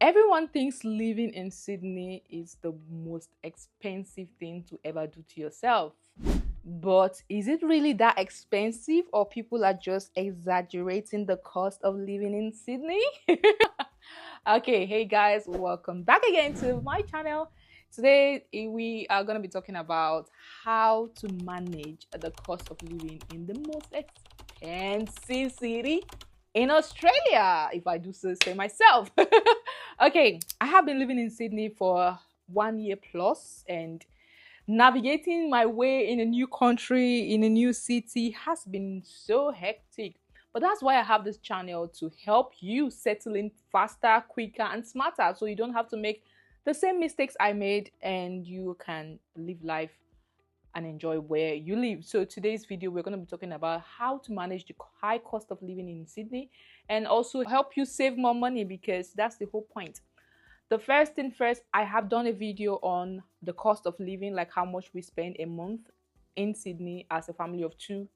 Everyone thinks living in Sydney is the most expensive thing to ever do to yourself. But is it really that expensive, or people are just exaggerating the cost of living in Sydney? Okay, hey guys, welcome back again to my channel. Today we are going to be talking about how to manage the cost of living in the most expensive city in Australia, if I do so say myself. Okay, I have been living in Sydney for 1 year plus, and navigating my way in a new country, in a new city has been so hectic. But that's why I have this channel, to help you settle in faster, quicker, and smarter, so you don't have to make the same mistakes I made, and you can live life and enjoy where you live. So today's video, we're going to be talking about how to manage the high cost of living in Sydney, and also help you save more money, because that's the whole point. The first thing first, I have done a video on the cost of living, like how much we spend a month in Sydney as a family of two.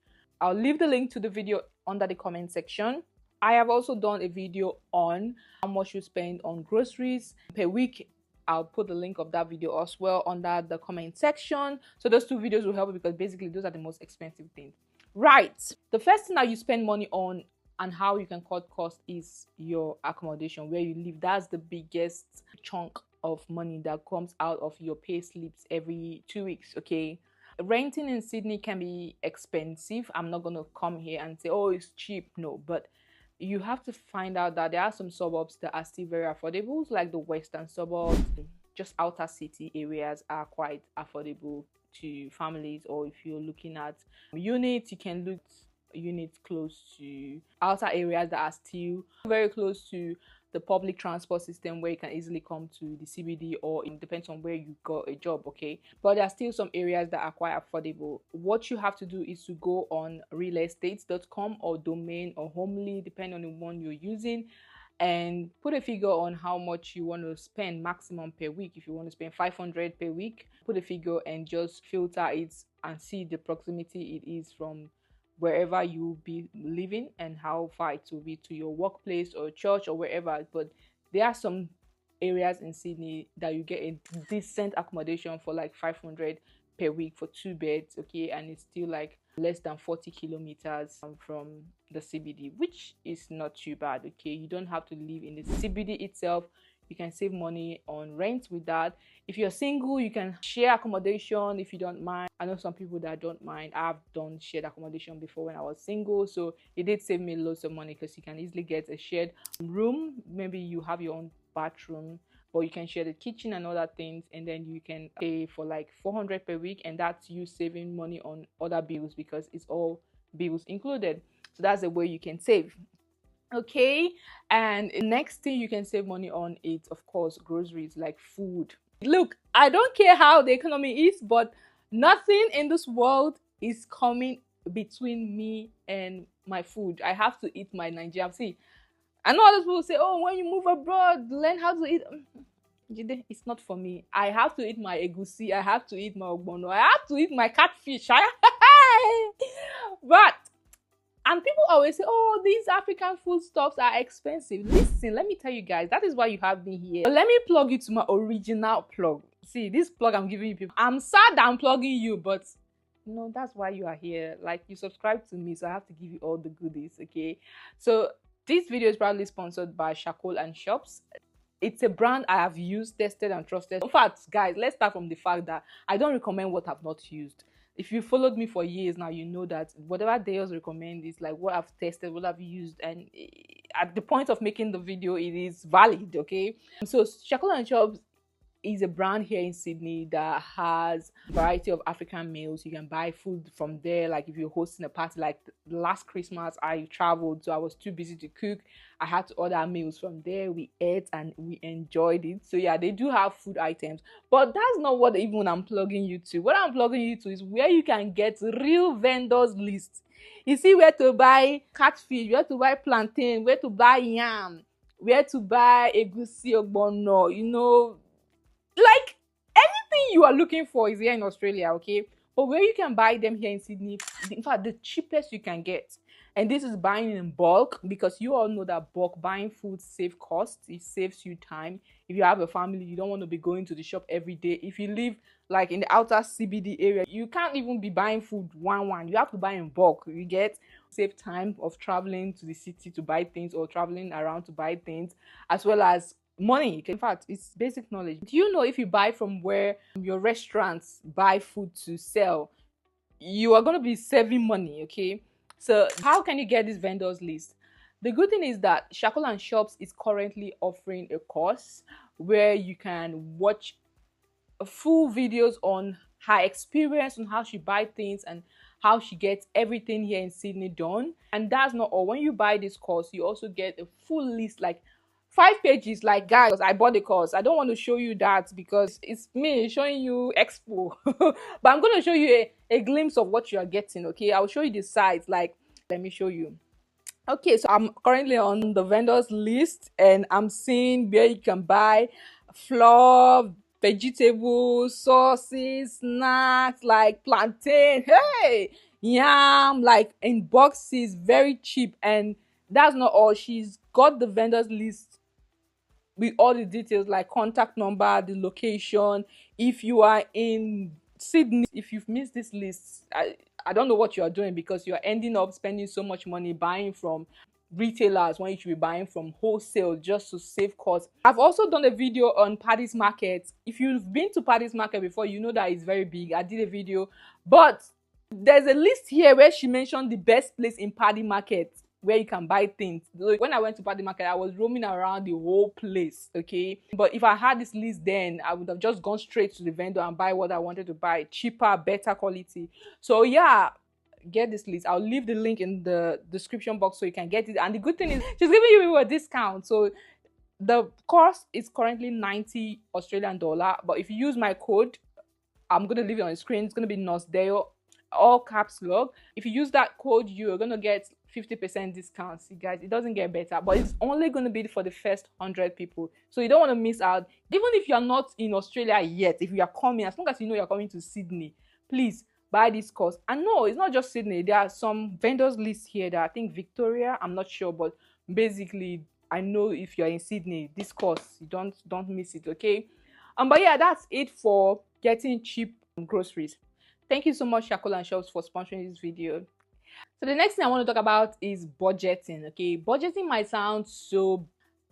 I'll leave the link to the video under the comment section. I have also done a video on how much you spend on groceries per week. I'll put the link of that video as well under the comment section. So those two videos will help you, because basically those are the most expensive things. Right. The first thing that you spend money on and how you can cut cost is your accommodation, where you live. That's the biggest chunk of money that comes out of your pay slips every 2 weeks. Okay, renting in Sydney can be expensive. I'm not going to come here and say, oh, it's cheap. No, but you have to find out that there are some suburbs that are still very affordable, like the western suburbs. Just outer city areas are quite affordable to families. Or if you're looking at units, you can look units close to outer areas that are still very close to the public transport system, where you can easily come to the CBD, or it depends on where you got a job. Okay, but there are still some areas that are quite affordable. What you have to do is to go on realestates.com or Domain or Homely, depending on the one you're using, and put a figure on how much you want to spend maximum per week. If you want to spend 500 per week, put a figure and just filter it and see the proximity it is from wherever you be living, and how far it will be to your workplace or church or wherever. But there are some areas in Sydney that you get a decent accommodation for like 500 per week for 2 beds. Okay, and it's still like less than 40 kilometers from the CBD, which is not too bad. Okay, you don't have to live in the CBD itself. You can save money on rent with that. If you're single, you can share accommodation if you don't mind. I know some people that don't mind. I've done shared accommodation before when I was single, so it did save me lots of money, because you can easily get a shared room. Maybe you have your own bathroom, but you can share the kitchen and other things, and then you can pay for like 400 per week, and that's you saving money on other bills, because it's all bills included. So that's the way you can save. Okay, and next thing you can save money on is, of course, groceries, like food. Look, I don't care how the economy is, but nothing in this world is coming between me and my food. I have to eat my Nigerian. See, I know other people say, oh, when you move abroad, learn how to eat. It's not for me. I have to eat my egusi, I have to eat my ogbono, I have to eat my catfish. But and people always say, oh, these African foodstuffs are expensive. Listen, let me tell you guys, that is why you have me here. But let me plug you to my original plug. See, this plug I'm giving you people, I'm sad I'm plugging you, but no, that's why you are here. Like, you subscribe to me, so I have to give you all the goodies. Okay, so this video is proudly sponsored by Charcoal and Shops. It's a brand I have used, tested, and trusted. In fact, guys, let's start from the fact that I don't recommend what I've not used. If you followed me for years now, you know that whatever they also recommend is like what I've tested, what I've used, and at the point of making the video, it is valid. Okay, so Charcoal and Shops is a brand here in Sydney that has a variety of African meals. You can buy food from there. Like if you're hosting a party, like last Christmas I traveled, so I was too busy to cook. I had to order meals from there. We ate and we enjoyed it. So yeah, they do have food items, but that's not what even I'm plugging you to. What I'm plugging you to is where you can get real vendors list. You see where to buy catfish, where to buy plantain, where to buy yam, where to buy egusi, ogbono, you know, like anything you are looking for is here in Australia. Okay, but where you can buy them here in Sydney, in fact, the cheapest you can get, And this is buying in bulk, because you all know that bulk buying food save costs, it saves you time. If you have a family, you don't want to be going to the shop every day. If you live like in the outer CBD area, you can't even be buying food one. You have to buy in bulk. You get save time of traveling to the city to buy things, or traveling around to buy things, as well as money. In fact, it's basic knowledge. Do you know if you buy from where your restaurants buy food to sell, you are going to be saving money? Okay, so how can you get this vendors list? The good thing is that Shackle and Shops is currently offering a course where you can watch full videos on her experience, on how she buy things and how she gets everything here in Sydney done. And that's not all. When you buy this course, you also get a full list, like 5 pages. Like, guys, I bought the course. I don't want to show you that because it's me showing you expo. But I'm going to show you a glimpse of what you are getting. Okay, I'll show you the sites. Like, let me show you. Okay, so I'm currently on the vendors list and I'm seeing where you can buy flour, vegetables, sauces, snacks like plantain, hey, yam, like in boxes, very cheap. And that's not all. She's got the vendors list with all the details like contact number, the location. If you are in Sydney, if you've missed this list, I don't know what you are doing, because you're ending up spending so much money buying from retailers when you should be buying from wholesale just to save costs. I've also done a video on Paddy's Market. If you've been to Paddy's Market before, you know that it's very big. I did a video, but there's a list here where she mentioned the best place in Paddy Market where you can buy things. When I went to Paddy Market, I was roaming around the whole place, okay? But if I had this list then, I would have just gone straight to the vendor and buy what I wanted to buy, cheaper, better quality. So yeah, get this list. I'll leave the link in the description box so you can get it. And the good thing is she's giving you a discount. So the cost is currently 90 Australian dollar, but if you use my code, I'm going to leave it on the screen, it's going to be NOSDEO, all caps lock. If you use that code, you're going to get 50% discount. See guys, it doesn't get better, but it's only going to be for the first 100 people, so you don't want to miss out. Even if you're not in Australia yet, if you are coming, as long as you know you're coming to Sydney, please buy this course. And no, it's not just Sydney. There are some vendors lists here that I think Victoria, I'm not sure, but basically I know if you're in Sydney, this course, you don't miss it. Okay, but yeah, that's it for getting cheap groceries. Thank you so much, Shackle and Shops, for sponsoring this video. So the next thing I want to talk about is budgeting. Okay, budgeting might sound so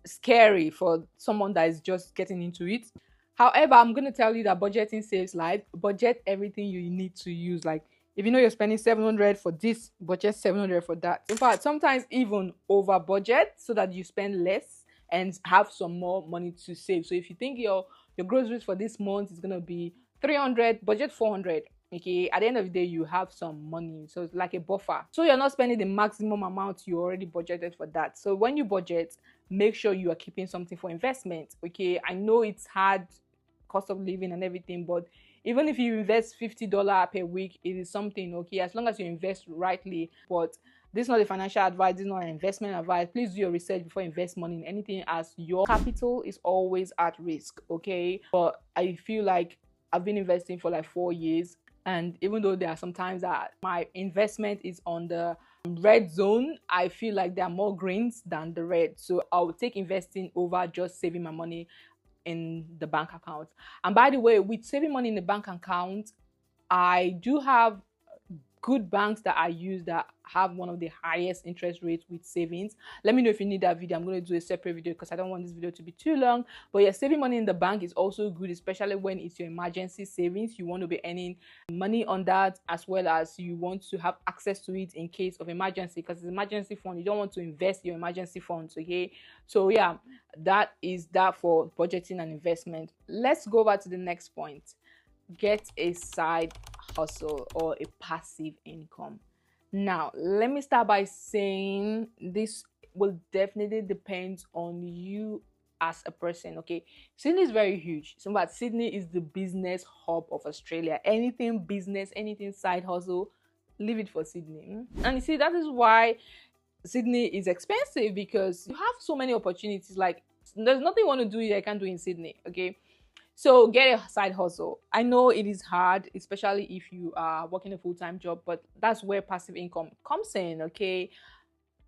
scary for someone that is just getting into it. However, I'm going to tell you that budgeting saves lives. Budget everything you need to use. Like, if you know you're spending 700 for this, budget 700 for that. In fact, sometimes even over budget so that you spend less and have some more money to save. So if you think your groceries for this month is going to be 300, budget 400. Okay, at the end of the day, you have some money, so it's like a buffer, so you're not spending the maximum amount you already budgeted for that. So when you budget, make sure you are keeping something for investment. Okay, I know it's hard, cost of living and everything, but even if you invest $50 per week, it is something. Okay, as long as you invest rightly. But this is not a financial advice, this is not an investment advice. Please do your research before invest money in anything, as your capital is always at risk. Okay, but I feel like I've been investing for like 4 years, and even though there are some times that my investment is on the red zone, I feel like there are more greens than the red. So I will take investing over just saving my money in the bank account. And by the way, with saving money in the bank account, I do have good banks that I use that have one of the highest interest rates with savings. Let me know if you need that video. I'm going to do a separate video because I don't want this video to be too long. But yeah, saving money in the bank is also good, especially when it's your emergency savings. You want to be earning money on that, as well as you want to have access to it in case of emergency, because it's emergency fund. You don't want to invest your emergency funds. Okay, so yeah, that is that for budgeting and investment. Let's go over to the next point. Get a side hustle or a passive income. Now, let me start by saying this will definitely depend on you as a person. Okay, Sydney is very huge. So but Sydney is the business hub of Australia. Anything business, anything side hustle, leave it for Sydney. And you see, that is why Sydney is expensive, because you have so many opportunities. Like, there's nothing you want to do here I can't do in Sydney. Okay, so get a side hustle. I know it is hard, especially if you are working a full-time job, but that's where passive income comes in. Okay,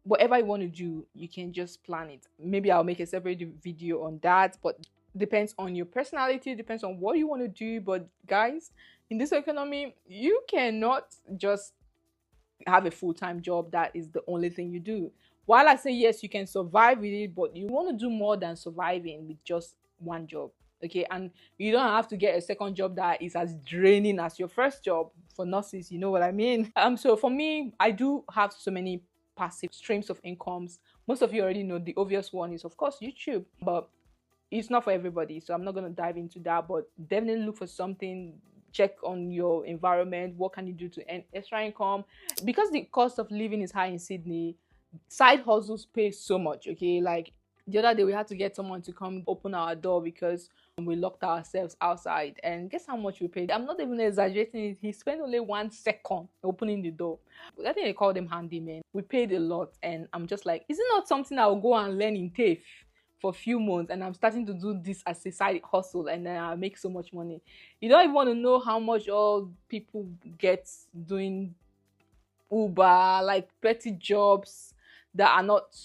whatever you want to do, you can just plan it. Maybe I'll make a separate video on that, but depends on your personality, depends on what you want to do. But guys, in this economy, you cannot just have a full-time job that is the only thing you do. While I say yes, you can survive with it, but you want to do more than surviving with just one job. Okay, and you don't have to get a second job that is as draining as your first job. For nurses, you know what I mean. So for me, I do have so many passive streams of incomes. Most of you already know the obvious one is of course YouTube, but it's not for everybody, so I'm not going to dive into that. But definitely look for something. Check on your environment. What can you do to earn extra income? Because the cost of living is high in Sydney, side hustles pay so much. Okay, like the other day we had to get someone to come open our door because we locked ourselves outside, and guess how much we paid? I'm not even exaggerating. He spent only 1 second opening the door. I think they call them handymen. We paid a lot, and I'm just like, is it not something I'll go and learn in TAFE for a few months, and I'm starting to do this as a side hustle, and then I make so much money? You don't even want to know how much all people get doing Uber, like petty jobs that are not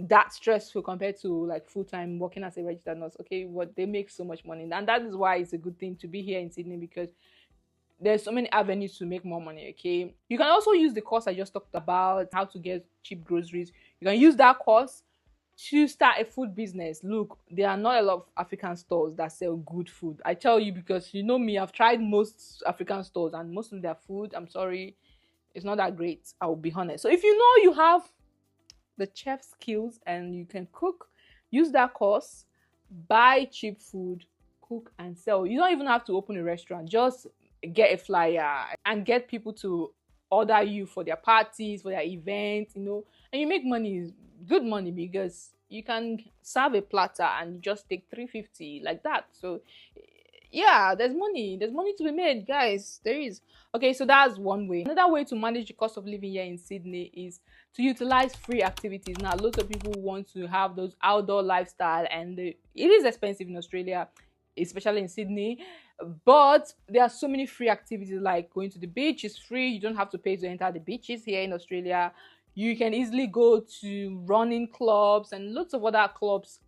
that stressful compared to like full-time working as a registered nurse. Okay, what they make so much money, and that is why it's a good thing to be here in Sydney, because there's so many avenues to make more money. Okay, you can also use the course I just talked about, how to get cheap groceries. You can use that course to start a food business. Look, there are not a lot of African stores that sell good food. I tell you, because you know me, I've tried most African stores, and most of their food, I'm sorry, it's not that great. I will be honest. So if you know you have the chef skills and you can cook, use that course, buy cheap food, cook and sell. You don't even have to open a restaurant. Just get a flyer and get people to order you for their parties, for their events, and you make money, good money, because you can serve a platter and you just take 350 like that. So yeah, there's money to be made, guys. There is. Okay, so that's one way. Another way to manage the cost of living here in Sydney is to utilize free activities. Now, lots of people want to have those outdoor lifestyle, and it is expensive in Australia, especially in Sydney. But there are so many free activities, like going to the beach is free. You don't have to pay to enter the beaches here in Australia. You can easily go to running clubs and lots of other clubs,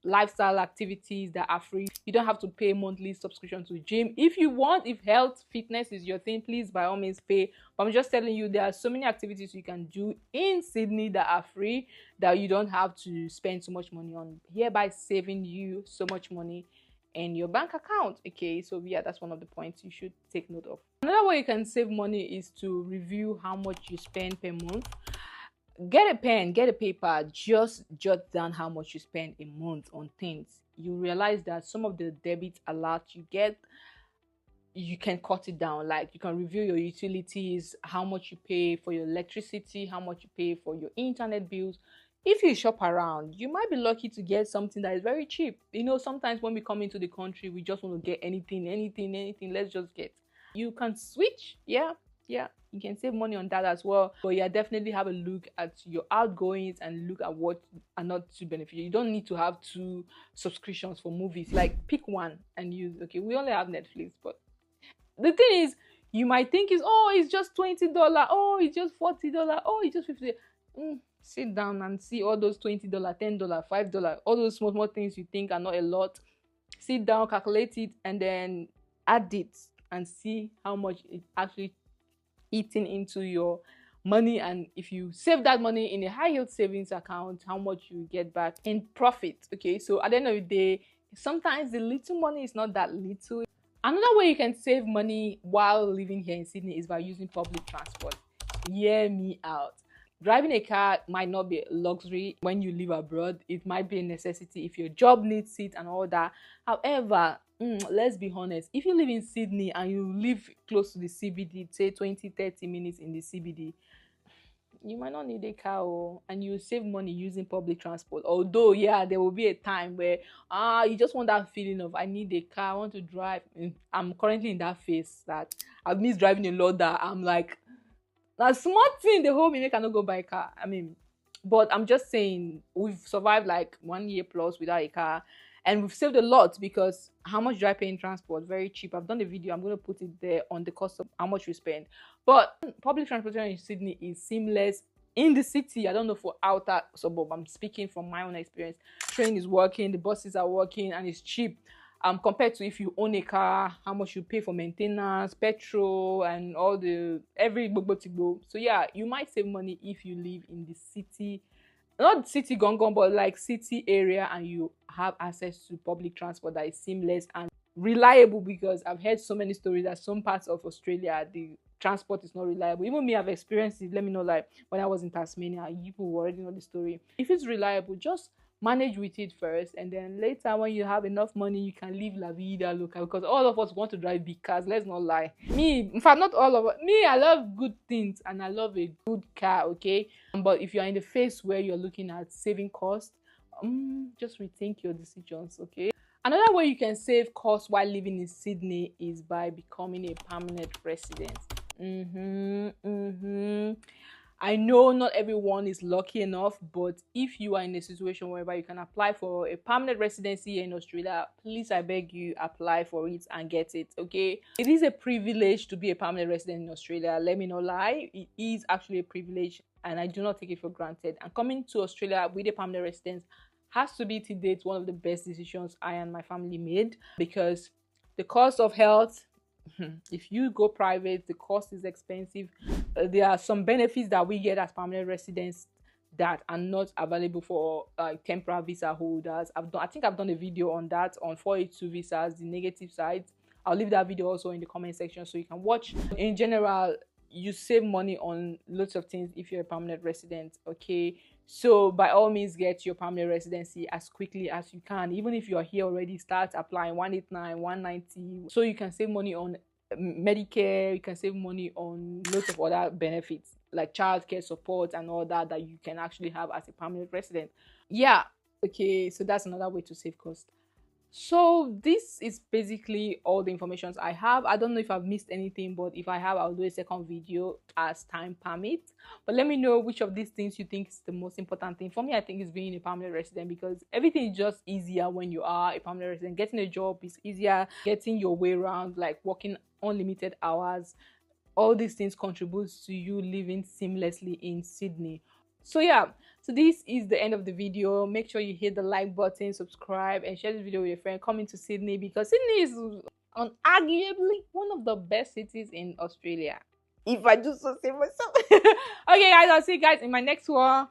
lifestyle activities that are free. You don't have to pay monthly subscription to gym. If you want, if health fitness is your thing, please by all means pay. But I'm just telling you, there are so many activities you can do in Sydney that are free, that you don't have to spend so much money on, hereby saving you so much money in your bank account. Okay, so yeah, that's one of the points you should take note of. Another way you can save money is to review how much you spend per month. Get a pen, get a paper, just jot down how much you spend a month on things. You realize that some of the debit alerts you get, you can cut it down. Like, you can review your utilities, how much you pay for your electricity, how much you pay for your internet bills. If you shop around, you might be lucky to get something that is very cheap. Sometimes when we come into the country, we just want to get anything, let's just get. You can switch. Yeah, you can save money on that as well. But yeah, definitely have a look at your outgoings and look at what are not too beneficial. You don't need to have 2 subscriptions for movies. Like, pick one and use. Okay, we only have Netflix, but the thing is, you might think it's just $20, it's just $40, it's just $50. Sit down and see all those $20, $10, $5, all those small things you think are not a lot. Sit down, calculate it, and then add it and see how much it actually eating into your money. And if you save that money in a high yield savings account, how much you get back in profit. Okay, so at the end of the day, sometimes the little money is not that little. Another way you can save money while living here in Sydney is by using public transport. Hear me out. Driving a car might not be a luxury when you live abroad. It might be a necessity if your job needs it and all that. However, let's be honest, if you live in Sydney and you live close to the CBD, say 20-30 minutes in the CBD, you might not need a car, and you save money using public transport. Although, yeah, there will be a time where you just want that feeling of, I need a car, I want to drive. I'm currently in that phase that I've missed driving a lot, that I'm like, a smart thing the whole minute cannot go buy a car. But I'm just saying, we've survived like 1 year plus without a car, and we've saved a lot, because how much do I pay in transport? Very cheap. I've done a video, I'm going to put it there on the cost of how much we spend. But public transportation in Sydney is seamless, In the city, I don't know for outer suburb, I'm speaking from my own experience. Train is working, the buses are working, and it's cheap. Compared to if you own a car, how much you pay for maintenance, petrol, and all the every gbogbo tigbo. So yeah, you might save money if you live in the city, not city gongon, but like city area, and you have access to public transport that is seamless and reliable. Because I've heard so many stories that some parts of Australia the transport is not reliable. Even me, I've experienced it. Let me know, like when I was in Tasmania, people already know the story. If it's reliable, just manage with it first, and then later when you have enough money you can live la vida loca, because all of us want to drive big cars, let's not lie. Me, in fact, not all of us, me, I love good things and I love a good car, okay? But if you're in the phase where you're looking at saving costs, just rethink your decisions, okay? Another way you can save costs while living in Sydney is by becoming a permanent resident. I know not everyone is lucky enough, but if you are in a situation whereby you can apply for a permanent residency here in Australia, please, I beg you, apply for it and get it, okay? It is a privilege to be a permanent resident in Australia. Let me not lie. It is actually a privilege, and I do not take it for granted. And coming to Australia with a permanent residence has to be, to date, one of the best decisions I and my family made, because the cost of health, if you go private, the cost is expensive. There are some benefits that we get as permanent residents that are not available for temporary visa holders. I think I've done a video on that, on 482 visas, the negative sides. I'll leave that video also in the comment section so you can watch. In general, you save money on lots of things if you're a permanent resident, okay? So by all means, get your permanent residency as quickly as you can. Even if you're here already, start applying 189, 190, so you can save money on Medicare. You can save money on lots of other benefits like childcare support and all that that you can actually have as a permanent resident. Yeah, okay, so that's another way to save cost. So this is basically all the information I have. I don't know if I've missed anything, but if I have, I'll do a second video as time permits. But let me know which of these things you think is the most important thing. For me, I think it's being a permanent resident, because everything is just easier when you are a permanent resident. Getting a job is easier, getting your way around, like working unlimited hours. All these things contributes to you living seamlessly in Sydney. So yeah, so this is the end of the video. Make sure you hit the like button, subscribe, and share this video with your friend coming to Sydney, because Sydney is unarguably one of the best cities in Australia, if I do so say myself. Okay guys, I'll see you guys in my next one.